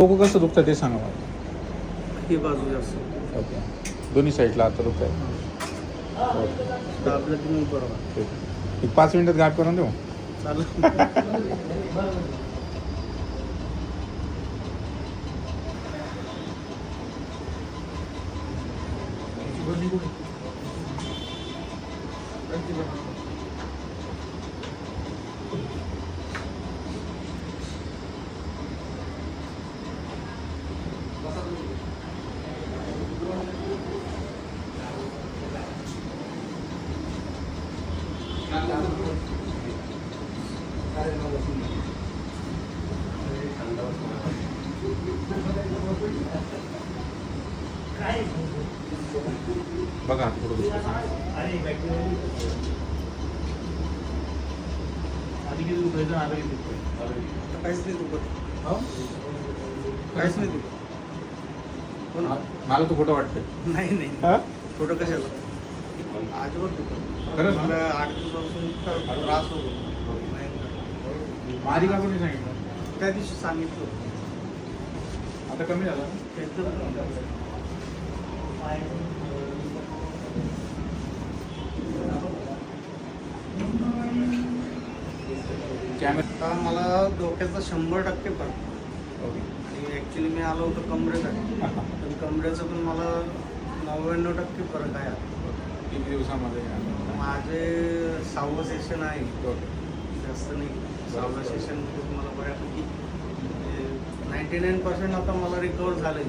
डोकं कसं दुखतं ते सांगा मला. ही बाजू जास्त ओके. दोन्ही साईडला आता दुखत आहे. ओके. दाबलं की मग बरोबर ठीक. एक 5 मिनिटात गाठ करून देऊ. चालेल. बघा थोडं दुखतं. काहीच नाही दुखत. काहीच नाही दुखत. हो ना? मला तो खोटं वाटतं. नाही नाही हा? फोटो कशाला अजिबात दुखत खरंच ना? मला 8 दिवसापासून इतका त्रास होतो. माझी का कोणी सांगितलं? त्या दिवशी सांगितलं होतं. आता कमी झालं. कॅमेरा. आता मला डोक्याचा 100% फरक ओके. आणि ॲक्च्युली मी आलो होतो कमरेसाठी पण कमरेचं पण मला 99% फरक आहे आता. किती दिवसामध्ये? माझे 6वं सेशन आहे. ओके. जास्त नाही 6व्या सेशनमध्ये मला बऱ्यापैकी 99% आता मला रिकवर झालं.